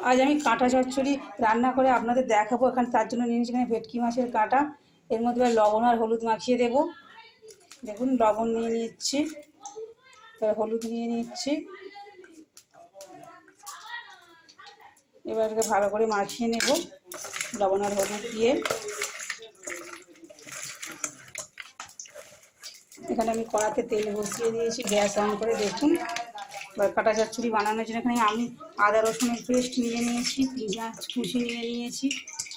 আজ আমি কাঁটা চচ্চড়ি রান্না করে আপনাদের দেখাবো। তার জন্য নিয়ে নিচ্ছি এখানে ভেটকি মাছের কাঁটা। এর মধ্যে লবণ আর হলুদ মাখিয়ে দেবো। দেখুন লবণ নিয়ে নিচ্ছি, হলুদ নিয়ে নিচ্ছি। এবার এটাকে ভালো করে মাখিয়ে নেব লবণ আর হলুদ দিয়ে। এখানে আমি কড়াতে তেল বসিয়ে দিয়েছি, গ্যাস অন করে। দেখুন এবার কাঁটা চচ্চড়ি বানানোর জন্য এখানে আমি আদা রসুনের পেস্ট নিয়ে নিয়েছি, পেঁয়াজ কুচি নিয়ে নিয়েছি,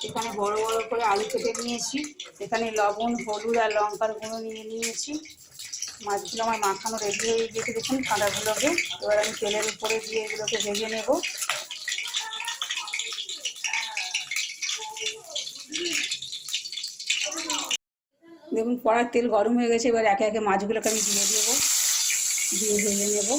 এখানে বড় বড় করে আলু কেটে নিয়েছি, এখানে লবণ হলুদ আর লঙ্কার গুঁড়ো নিয়ে নিয়েছি। মাছগুলো আমার মাখানো রেডি হয়ে গিয়েছে। দেখুন কাঁটাগুলোকে এবার আমি তেলের উপরে দিয়ে এগুলোকে ভেজে নেব। দেখুন কড়ার তেল গরম হয়ে গেছে। এবার একে একে মাছগুলোকে আমি দিয়ে দেবো, দিয়ে ভেজে নেব।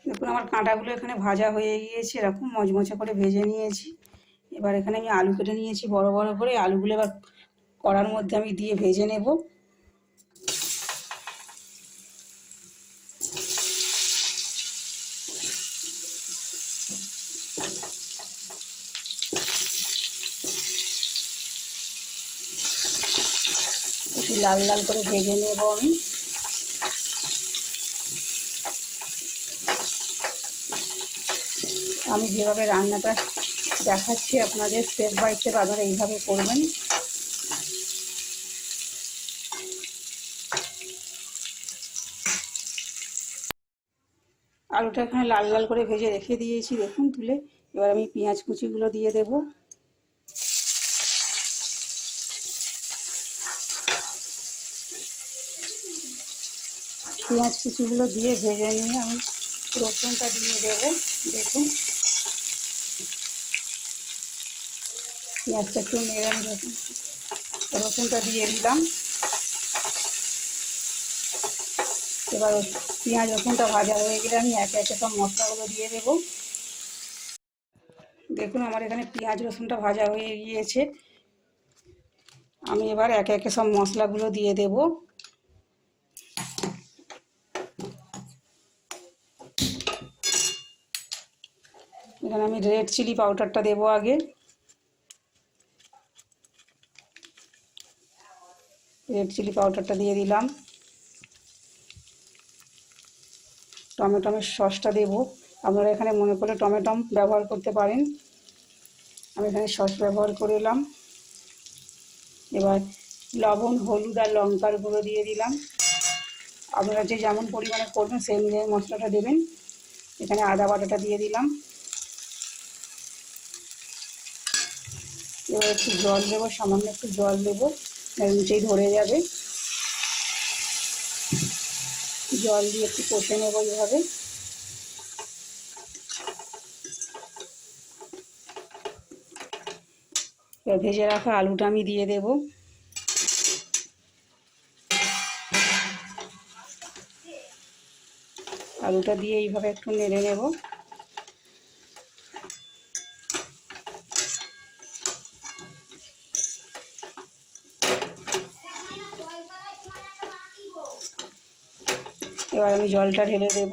দেখুন আমার কাঁটাগুলো এখানে ভাজা হয়ে গিয়েছে, এরকম মচমচে করে ভেজে নিয়েছি। এবার এখানে আমি আলু কেটে নিয়েছি বড় বড় করে। আলুগুলো এবার কড়ার মধ্যে আমি দিয়ে ভেজে নেব। একটু লাল লাল করে ভেজে নেব আমি। আমি যেভাবে রান্নাটা দেখাচ্ছি আপনাদের স্টেপ বাই স্টেপ আপনারা এইভাবে করবেন। আলুটা এখানে লাল লাল করে ভেজে রেখে দিয়েছি দেখুন তুলে। এবার আমি পেঁয়াজ কুচিগুলো দিয়ে দেব। পেঁয়াজ কুচিগুলো দিয়ে ভেজে নিয়ে আমি রসুনটা দিয়ে দেব। দেখুন পেঁয়াজটা একটু নেড়ে দেখুন রসুনটা দিয়ে দিলাম। এবার পেঁয়াজ রসুনটা ভাজা হয়ে গেলে আমি একে একে সব মশলাগুলো দিয়ে দেব। দেখুন আমার এখানে পেঁয়াজ রসুনটা ভাজা হয়ে গিয়েছে। আমি এবার একে একে সব মশলাগুলো দিয়ে দেব। এখানে আমি রেড চিলি পাউডারটা দেবো আগে। রেড চিলি পাউডারটা দিয়ে দিলাম। টমেটোমের সসটা দেব। আপনারা এখানে মনে করলে টমেটো ব্যবহার করতে পারেন, আমি এখানে সস ব্যবহার করলাম। এবার লবণ হলুদ আর লঙ্কার গুঁড়ো দিয়ে দিলাম। আপনারা যে যেমন পরিমাণে করবেন সেই অনুযায়ী মশলাটা দেবেন। এখানে আদা বাটাটা দিয়ে দিলাম। এবার একটু জল দেবো, সামান্য একটু জল দেবো, নিচেই ধরে যাবে। জল দিয়ে একটু কষে নেবো এইভাবে। এবার ভেজে রাখা আলুটা আমি দিয়ে দেব। আলুটা দিয়ে এইভাবে একটু নেড়ে নেব। এবার আমি জলটা ঢেলে দেব।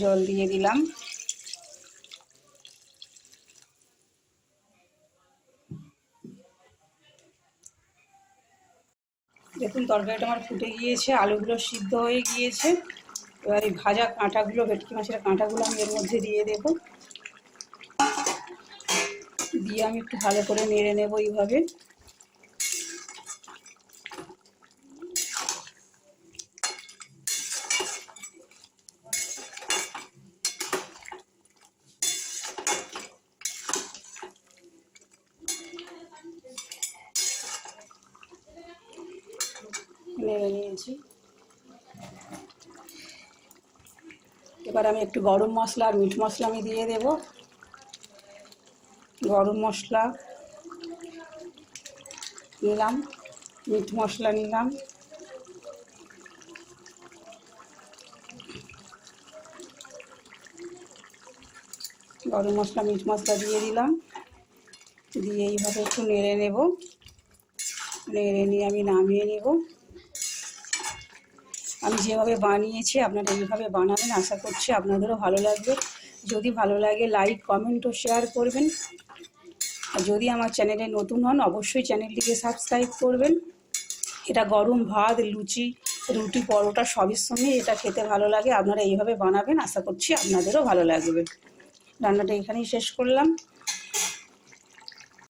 জল দিয়ে দিলাম। দেখুন তরকারিটা আমার ফুটে গিয়েছে, আলুগুলো সিদ্ধ হয়ে গিয়েছে। এবার এই ভাজা কাঁটাগুলো, ভেটকি মাছের কাঁটাগুলো আমি এর মধ্যে দিয়ে দেব। দিয়ে আমি একটু ভালো করে নেড়ে নেব এইভাবে। নেড়ে নিয়েছি। এবার আমি একটু গরম মশলা আর মিট মশলা আমি দিয়ে দেব। গরম মশলা নিলাম, মিট মশলা নিলাম, গরম মশলা মিট মশলা দিয়ে দিলাম, দিয়ে এইভাবে একটু নেড়ে নেব, নেড়ে নিয়ে আমি নামিয়ে নেব। আমি যেভাবে বানিয়েছি আপনারা এইভাবে বানাবেন, আশা করছি আপনাদেরও ভালো লাগবে। যদি ভালো লাগে লাইক কমেন্ট ও শেয়ার করবেন। আর যদি আমার চ্যানেলে নতুন হন অবশ্যই চ্যানেলটিকে সাবস্ক্রাইব করবেন। এটা গরম ভাত, লুচি, রুটি, পরোটা সবের সঙ্গে এটা খেতে ভালো লাগে। আপনারা এইভাবে বানাবেন, আশা করছি আপনাদেরও ভালো লাগবে। রান্নাটা এখানেই শেষ করলাম।